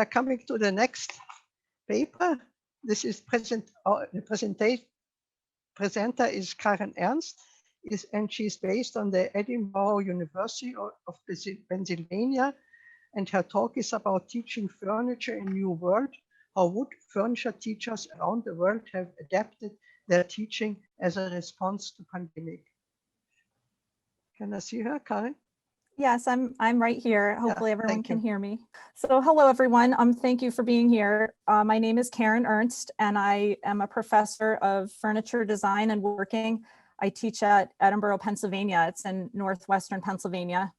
We're coming to the next paper. This is the presenter is Karen Ernst, and she's based on the Edinboro University of Pennsylvania. And her talk is about teaching furniture in New World, how wood furniture teachers around the world have adapted their teaching as a response to pandemic. Can I see her, Karen? Yes, I'm right here. Hopefully everyone can you. hear me. So hello, everyone. Thank you for being here. My name is Karen Ernst, and I am a professor of furniture design and woodworking. I teach at Edinboro, Pennsylvania. It's in northwestern Pennsylvania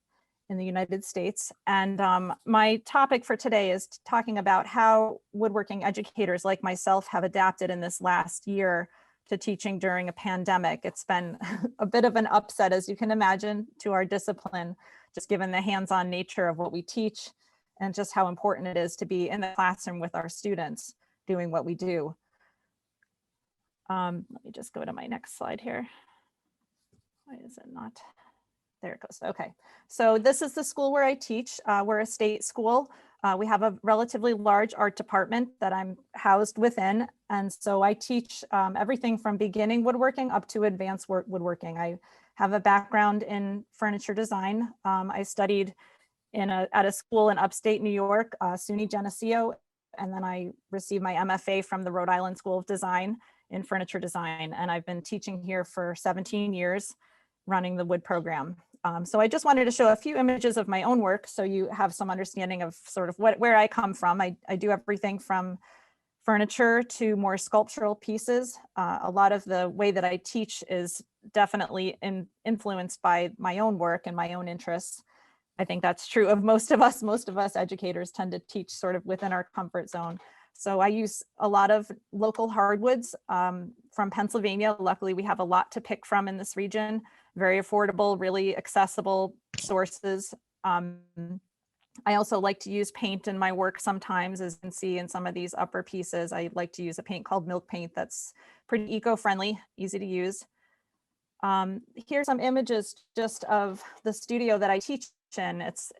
in the United States. And my topic for today is talking about how woodworking educators like myself have adapted in this last year to teaching during a pandemic. It's been a bit of an upset, as you can imagine, to our discipline, just given the hands-on nature of what we teach and just how important it is to be in the classroom with our students doing what we do. Let me just go to my next slide here. Why is it not? There it goes. Okay, so this is the school where I teach. We're a state school. We have a relatively large art department that I'm housed within. And so I teach everything from beginning woodworking up to advanced woodworking. I have a background in furniture design. I studied at a school in upstate New York, SUNY Geneseo, and then I received my MFA from the Rhode Island School of Design in furniture design. And I've been teaching here for 17 years, running the wood program. So I just wanted to show a few images of my own work so you have some understanding of sort of where I come from. I do everything from furniture to more sculptural pieces. A lot of the way that I teach is definitely influenced by my own work and my own interests. I think that's true of most of us. Most of us educators tend to teach sort of within our comfort zone. So I use a lot of local hardwoods from Pennsylvania. Luckily, we have a lot to pick from in this region. Very affordable, really accessible sources. I also like to use paint in my work sometimes, as you can see in some of these upper pieces. I like to use a paint called milk paint that's pretty eco-friendly, easy to use. Here's some images just of the studio that I teach in. It's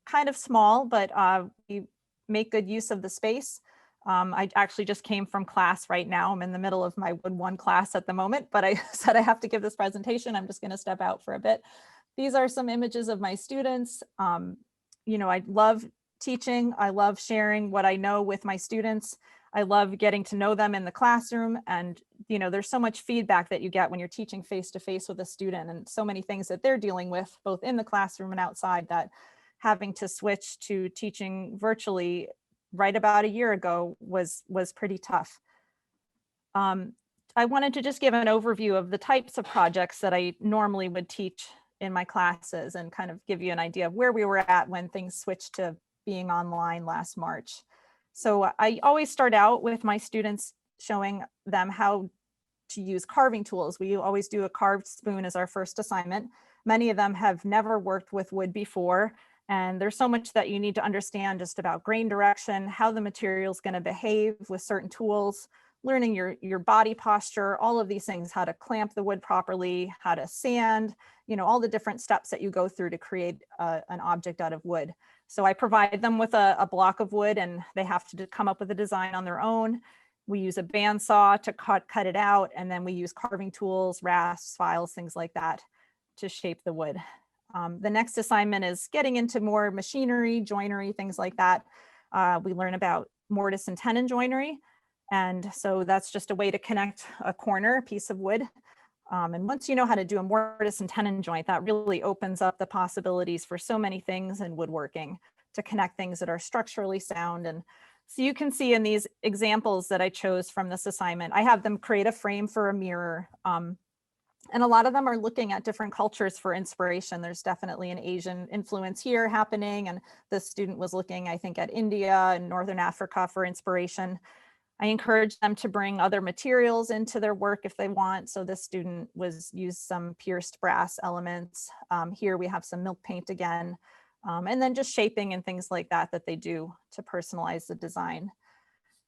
kind of small, but we make good use of the space. I actually just came from class right now. I'm in the middle of my Wood 1 class at the moment, but I said I have to give this presentation. I'm just going to step out for a bit. These are some images of my students. You know, I love teaching. I love sharing what I know with my students. I love getting to know them in the classroom. And, you know, there's so much feedback that you get when you're teaching face-to-face with a student, and so many things that they're dealing with, both in the classroom and outside, that having to switch to teaching virtually right about a year ago was pretty tough. I wanted to just give an overview of the types of projects that I normally would teach in my classes and kind of give you an idea of where we were at when things switched to being online last March. So I always start out with my students showing them how to use carving tools. We always do a carved spoon as our first assignment. Many of them have never worked with wood before. And there's so much that you need to understand just about grain direction, how the material is going to behave with certain tools, learning your body posture, all of these things, how to clamp the wood properly, how to sand, you know, all the different steps that you go through to create an object out of wood. So I provide them with a block of wood, and they have to come up with a design on their own. We use a bandsaw to cut it out, and then we use carving tools, rasps, files, things like that to shape the wood. The next assignment is getting into more machinery, joinery, things like that. We learn about mortise and tenon joinery. And so that's just a way to connect a corner, a piece of wood. And once you know how to do a mortise and tenon joint, that really opens up the possibilities for so many things in woodworking to connect things that are structurally sound. And so you can see in these examples that I chose from this assignment, I have them create a frame for a mirror. And a lot of them are looking at different cultures for inspiration. There's definitely an Asian influence here happening. And this student was looking, I think, at India and Northern Africa for inspiration. I encourage them to bring other materials into their work if they want. So this student used some pierced brass elements. Here we have some milk paint again, and then just shaping and things like that they do to personalize the design.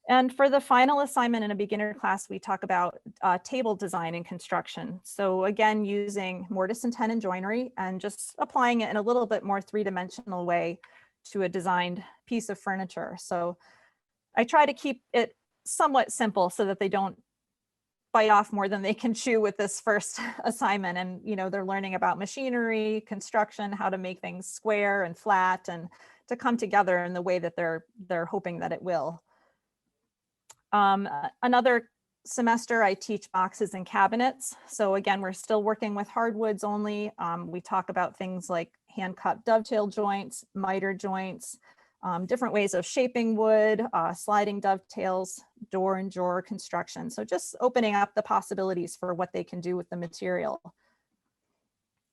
And for the final assignment in a beginner class, we talk about table design and construction. So again, using mortise and tenon joinery and just applying it in a little bit more three-dimensional way to a designed piece of furniture. So I try to keep it somewhat simple so that they don't bite off more than they can chew with this first assignment. And, they're learning about machinery, construction, how to make things square and flat and to come together in the way that they're hoping that it will. Another semester, I teach boxes and cabinets. So again, we're still working with hardwoods only. We talk about things like hand cut dovetail joints, miter joints, different ways of shaping wood, sliding dovetails, door and drawer construction. So just opening up the possibilities for what they can do with the material.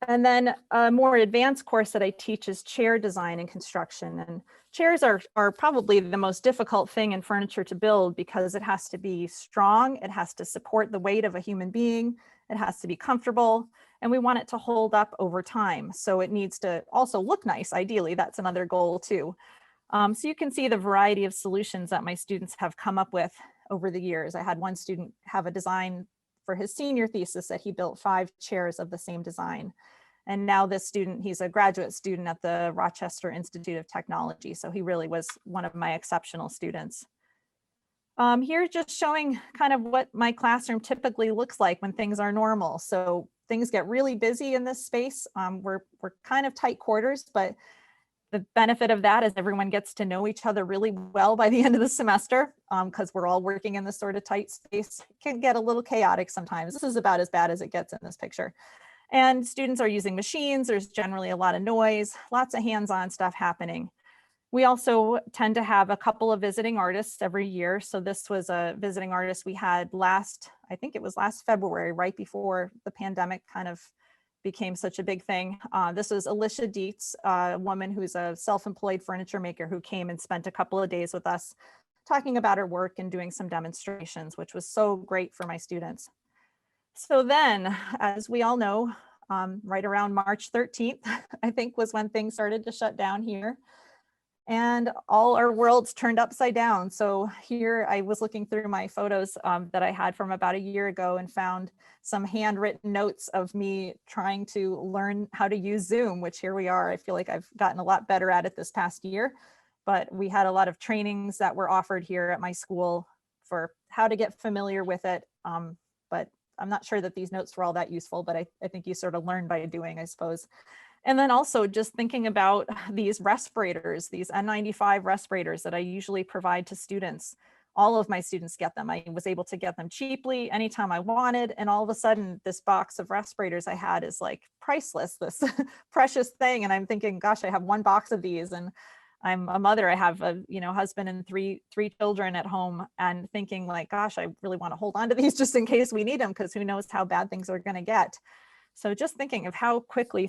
And then a more advanced course that I teach is chair design and construction. And chairs are probably the most difficult thing in furniture to build because it has to be strong, it has to support the weight of a human being, it has to be comfortable, and we want it to hold up over time. So it needs to also look nice, ideally. That's another goal too. So you can see the variety of solutions that my students have come up with over the years. I had one student have a design for his senior thesis that he built 5 chairs of the same design. And now this student, he's a graduate student at the Rochester Institute of Technology. So he really was one of my exceptional students. Here just showing kind of what my classroom typically looks like when things are normal. So things get really busy in this space. We're kind of tight quarters, but the benefit of that is everyone gets to know each other really well by the end of the semester because we're all working in this sort of tight space. It can get a little chaotic sometimes. This is about as bad as it gets in this picture. And students are using machines. There's generally a lot of noise, lots of hands-on stuff happening. We also tend to have a couple of visiting artists every year. So this was a visiting artist we had I think it was last February, right before the pandemic kind of became such a big thing. This was Alicia Dietz, a woman who's a self-employed furniture maker who came and spent a couple of days with us talking about her work and doing some demonstrations, which was so great for my students. So then, as we all know, right around March 13th, I think was when things started to shut down here. And all our worlds turned upside down. So here I was looking through my photos that I had from about a year ago and found some handwritten notes of me trying to learn how to use Zoom, which here we are. I feel like I've gotten a lot better at it this past year, but we had a lot of trainings that were offered here at my school for how to get familiar with it. But I'm not sure that these notes were all that useful, but I think you sort of learn by doing, I suppose. And then also just thinking about these respirators, these N95 respirators that I usually provide to students. All of my students get them. I was able to get them cheaply anytime I wanted. And all of a sudden, this box of respirators I had is like priceless, this precious thing. And I'm thinking, gosh, I have one box of these. And I'm a mother. I have a husband and three children at home, and thinking like, gosh, I really want to hold on to these just in case we need them, because who knows how bad things are going to get. So just thinking of how quickly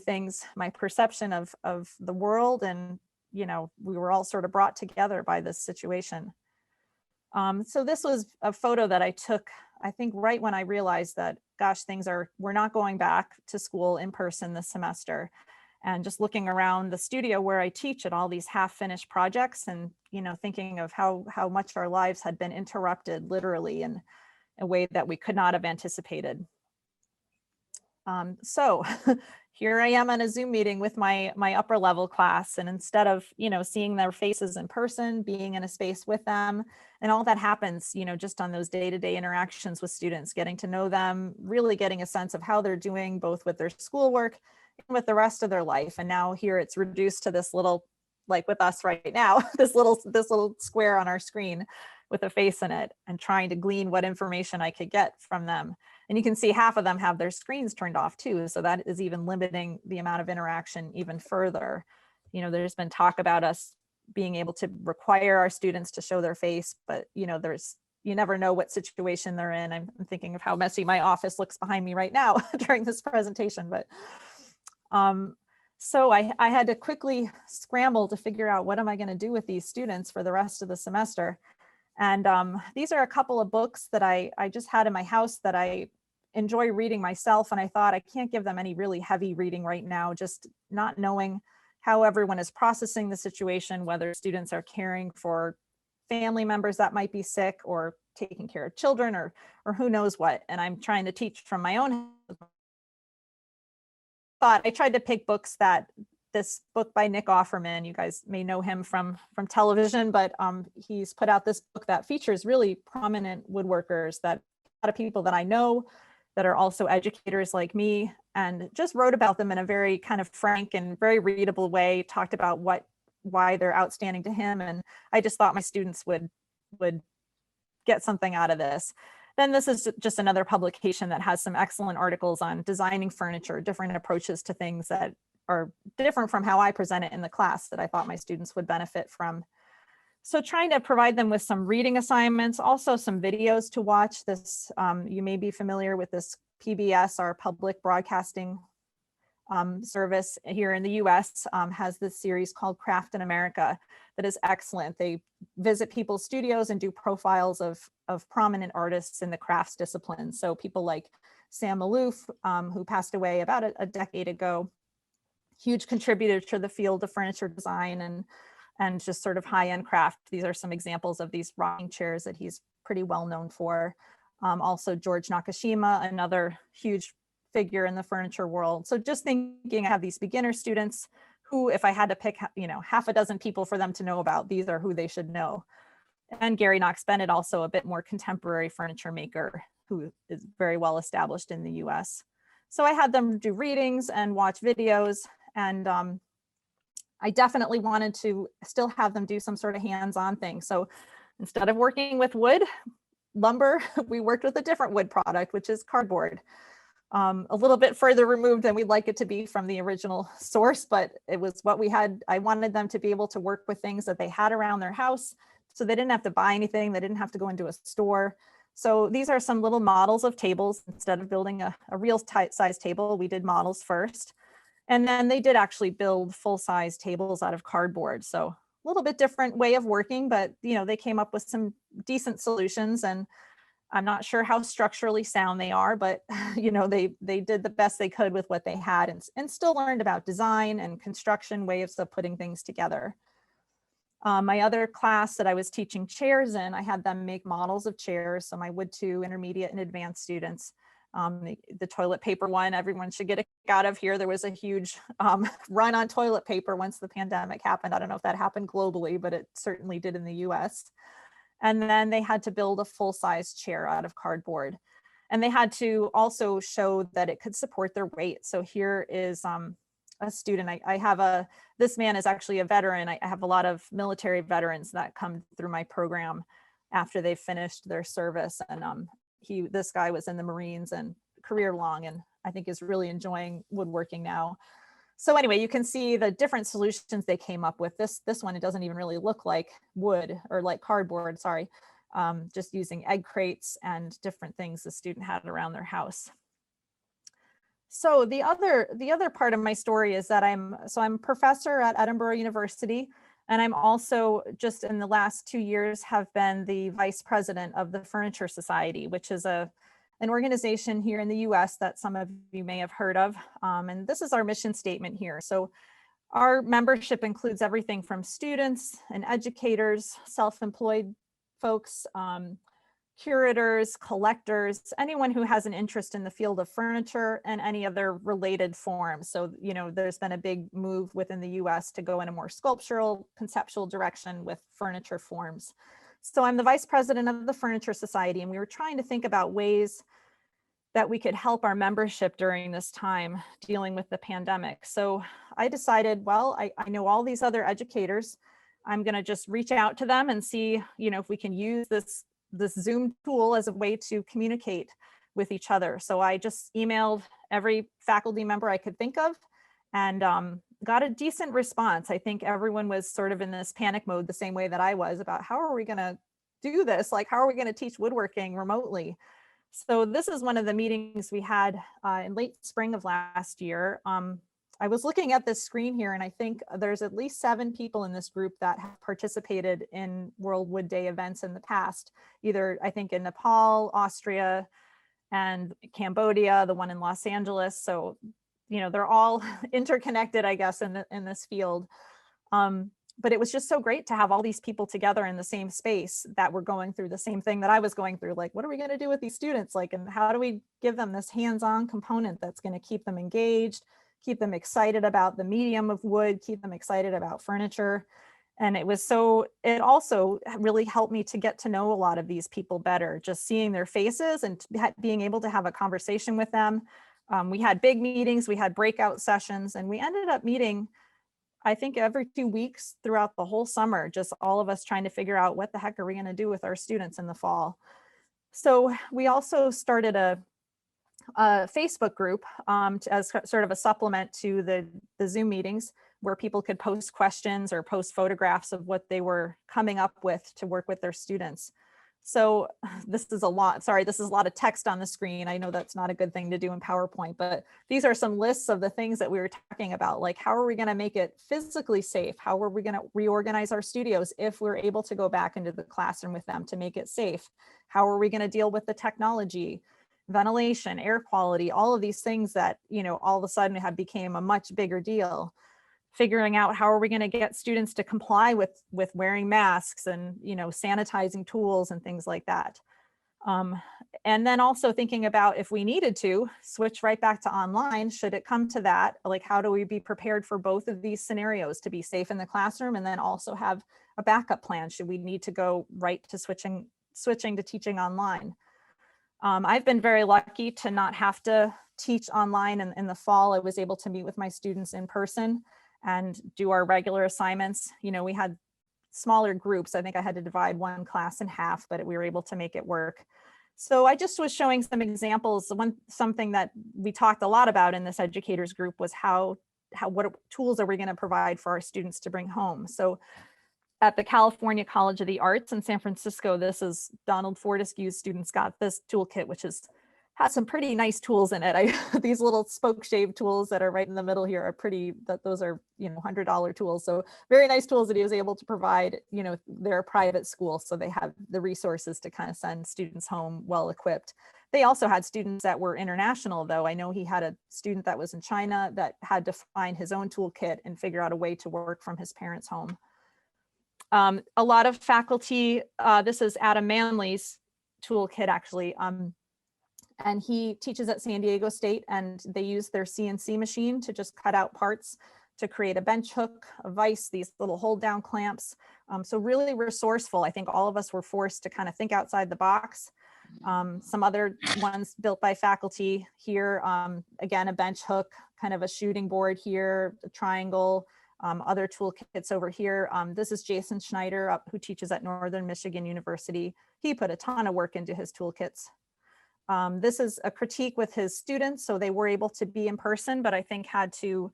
my perception of the world, and we were all sort of brought together by this situation. So this was a photo that I took, I think, right when I realized that, gosh, we're not going back to school in person this semester. And just looking around the studio where I teach at all these half-finished projects, and thinking of how much our lives had been interrupted literally in a way that we could not have anticipated. So here I am on a Zoom meeting with my upper level class, and instead of seeing their faces in person, being in a space with them, and all that happens just on those day-to-day interactions with students, getting to know them, really getting a sense of how they're doing both with their schoolwork and with the rest of their life. And now here it's reduced to this little, like with us right now, this little square on our screen with a face in it, and trying to glean what information I could get from them. And you can see half of them have their screens turned off too. So that is even limiting the amount of interaction even further. There's been talk about us being able to require our students to show their face, but you never know what situation they're in. I'm thinking of how messy my office looks behind me right now during this presentation. But so I had to quickly scramble to figure out, what am I going to do with these students for the rest of the semester? And these are a couple of books that I just had in my house that I enjoy reading myself. And I thought, I can't give them any really heavy reading right now, just not knowing how everyone is processing the situation, whether students are caring for family members that might be sick, or taking care of children, or who knows what. And I'm trying to teach from my own thought. I tried to pick books that this book by Nick Offerman. You guys may know him from television, but he's put out this book that features really prominent woodworkers, that a lot of people that I know that are also educators like me, and just wrote about them in a very kind of frank and very readable way, talked about why they're outstanding to him. And I just thought my students would get something out of this. Then this is just another publication that has some excellent articles on designing furniture, different approaches to things that are different from how I present it in the class that I thought my students would benefit from. So trying to provide them with some reading assignments, also some videos to watch. This, you may be familiar with this PBS, our public broadcasting service here in the US, has this series called Craft in America that is excellent. They visit people's studios and do profiles of prominent artists in the crafts discipline. So people like Sam Malouf, who passed away about a decade ago, huge contributor to the field of furniture design and just sort of high-end craft. These are some examples of these rocking chairs that he's pretty well known for. Also George Nakashima, another huge figure in the furniture world. So just thinking, I have these beginner students who, if I had to pick, half a dozen people for them to know about, these are who they should know. And Gary Knox Bennett, also a bit more contemporary furniture maker who is very well established in the US. So I had them do readings and watch videos, and I definitely wanted to still have them do some sort of hands-on thing. So instead of working with wood, lumber, we worked with a different wood product, which is cardboard. A little bit further removed than we'd like it to be from the original source, but it was what we had. I wanted them to be able to work with things that they had around their house, so they didn't have to buy anything, they didn't have to go into a store. So these are some little models of tables. Instead of building a real size table, we did models first. And then they did actually build full-size tables out of cardboard. So a little bit different way of working, but they came up with some decent solutions, and I'm not sure how structurally sound they are, but they did the best they could with what they had, and still learned about design and construction, ways of putting things together. My other class that I was teaching chairs in, I had them make models of chairs. So my Wood 2 intermediate and advanced students, the toilet paper one, everyone should get a kick out of here. There was a huge run on toilet paper once the pandemic happened. I don't know if that happened globally, but it certainly did in the US. And then they had to build a full-size chair out of cardboard. And they had to also show that it could support their weight. So here is a student. I have this man is actually a veteran. I have a lot of military veterans that come through my program after they've finished their service. And this guy was in the Marines and career long, and I think is really enjoying woodworking now. So anyway, you can see the different solutions they came up with. This one, it doesn't even really look like wood or like cardboard, sorry. Just using egg crates and different things the student had around their house. So the other part of my story is that I'm a professor at Edinboro University, and I'm also, just in the last 2 years, have been the vice president of the Furniture Society, which is an organization here in the US that some of you may have heard of. And this is our mission statement here. So our membership includes everything from students and educators, self-employed folks, curators, collectors, anyone who has an interest in the field of furniture and any other related forms. So, there's been a big move within the US to go in a more sculptural, conceptual direction with furniture forms. So I'm the vice president of the Furniture Society, and we were trying to think about ways that we could help our membership during this time dealing with the pandemic. So I decided, well, I know all these other educators. I'm going to just reach out to them and see, if we can use this Zoom tool as a way to communicate with each other. So I just emailed every faculty member I could think of, and got a decent response. I think everyone was sort of in this panic mode the same way that I was about how are we going to do this? Like, how are we going to teach woodworking remotely? So this is one of the meetings we had in late spring of last year. I was looking at this screen here, and I think there's at least 7 people in this group that have participated in World Wood Day events in the past, either I think in Nepal, Austria, and Cambodia, the one in Los Angeles. So, they're all interconnected, I guess, in this field. But it was just so great to have all these people together in the same space that were going through the same thing that I was going through. Like, what are we going to do with these students? Like, and how do we give them this hands-on component that's going to keep them engaged, keep them excited about the medium of wood, keep them excited about furniture. And it also really helped me to get to know a lot of these people better, just seeing their faces and being able to have a conversation with them. We had big meetings, we had breakout sessions, and we ended up meeting, I think, every 2 weeks throughout the whole summer, just all of us trying to figure out what the heck are we going to do with our students in the fall. So we also started a Facebook group as sort of a supplement to the Zoom meetings, where people could post questions or post photographs of what they were coming up with to work with their students. So this is a lot, sorry, this is a lot of text on the screen. I know that's not a good thing to do in PowerPoint, but these are some lists of the things that we were talking about, like how are we going to make it physically safe? How are we going to reorganize our studios if we're able to go back into the classroom with them to make it safe? How are we going to deal with the technology, ventilation, air quality, all of these things that, you know, all of a sudden have became a much bigger deal. Figuring out how are we going to get students to comply with wearing masks and, you know, sanitizing tools and things like that. And then also thinking about if we needed to switch right back to online, should it come to that, like how do we be prepared for both of these scenarios to be safe in the classroom and then also have a backup plan should we need to go right to switching to teaching online. I've been very lucky to not have to teach online, and in the fall I was able to meet with my students in person and do our regular assignments. You know, we had smaller groups. I think I had to divide one class in half, but we were able to make it work. So I just was showing some examples. Something that we talked a lot about in this educators group was what tools are we going to provide for our students to bring home? So at the California College of the Arts in San Francisco, this is Donald Fortescue's students got this toolkit, which has some pretty nice tools in it. These little spoke shave tools that are right in the middle here are pretty, those are, you know, $100 tools. So very nice tools that he was able to provide. You know, they're a private school, so they have the resources to kind of send students home well equipped. They also had students that were international, though. I know he had a student that was in China that had to find his own toolkit and figure out a way to work from his parents' home. A lot of faculty, this is Adam Manley's toolkit actually, and he teaches at San Diego State, and they use their CNC machine to just cut out parts to create a bench hook, a vise, these little hold down clamps. So really resourceful. I think all of us were forced to kind of think outside the box. Some other ones built by faculty here, again, a bench hook, kind of a shooting board here, a triangle, other toolkits over here. This is Jason Schneider, who teaches at Northern Michigan University. He put a ton of work into his toolkits. This is a critique with his students, so they were able to be in person, but I think had to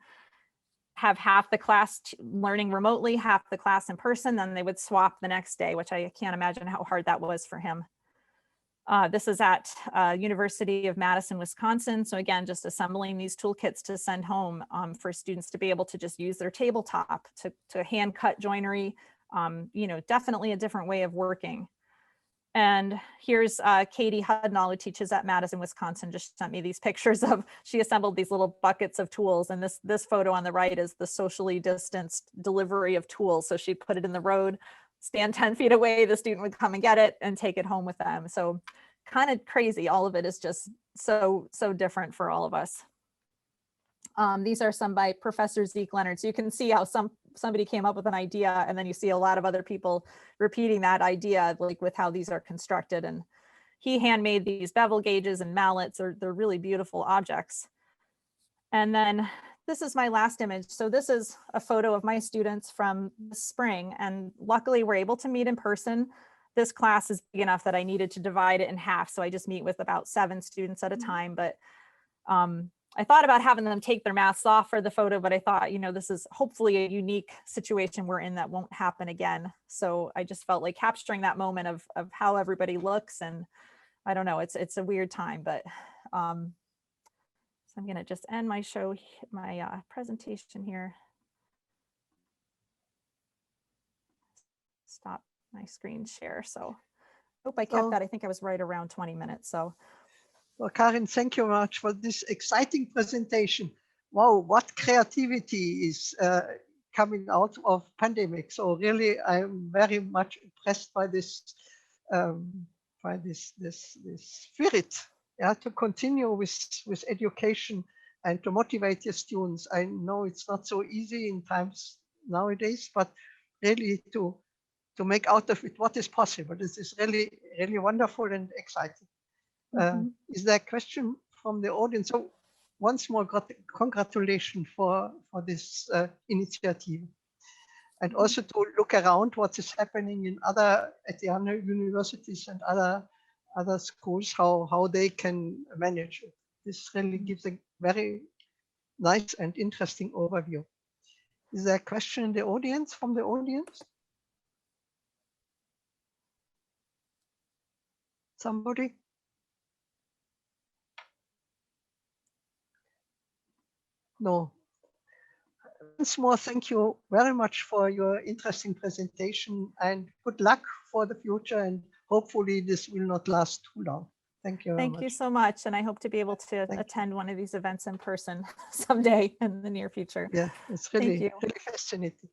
have half the class learning remotely, half the class in person, then they would swap the next day, which I can't imagine how hard that was for him. This is at University of Madison, Wisconsin. So again, just assembling these toolkits to send home for students to be able to just use their tabletop to hand cut joinery, you know, definitely a different way of working. And here's Katie Hudnall, who teaches at Madison, Wisconsin, just sent me these pictures of, she assembled these little buckets of tools. And this photo on the right is the socially distanced delivery of tools. So she put it in the road, stand 10 feet away, the student would come and get it and take it home with them. So kind of crazy. All of it is just so different for all of us. These are some by Professor Zeke Leonard. So you can see how somebody came up with an idea, and then you see a lot of other people repeating that idea, like with how these are constructed. And he handmade these bevel gauges and mallets. They're really beautiful objects. And then this is my last image. So this is a photo of my students from the spring, and luckily we're able to meet in person. This class is big enough that I needed to divide it in half. So I just meet with about 7 students at a time. But I thought about having them take their masks off for the photo, but I thought, you know, this is hopefully a unique situation we're in that won't happen again. So I just felt like capturing that moment of how everybody looks. And I don't know, it's a weird time, but so I'm gonna just end my presentation here. Stop my screen share. So hope I kept that. I think I was right around 20 minutes. So. Well, Karin, thank you much for this exciting presentation. Wow, what creativity is coming out of pandemic. So really, I'm very much impressed by this spirit, yeah, to continue with education and to motivate your students. I know it's not so easy in times nowadays, but really to make out of it what is possible. This is really, really wonderful and exciting. Is there a question from the audience? So once more, congratulations for this initiative. And also to look around what is happening in other universities and other schools, how they can manage it. This really gives a very nice and interesting overview. Is there a question in the audience, from the audience? Somebody? No. Once more, thank you very much for your interesting presentation, and good luck for the future, and hopefully this will not last too long. Thank you very much. Thank you so much. And I hope to be able to attend one of these events in person someday in the near future. Yeah, it's really, Thank you. really fascinating.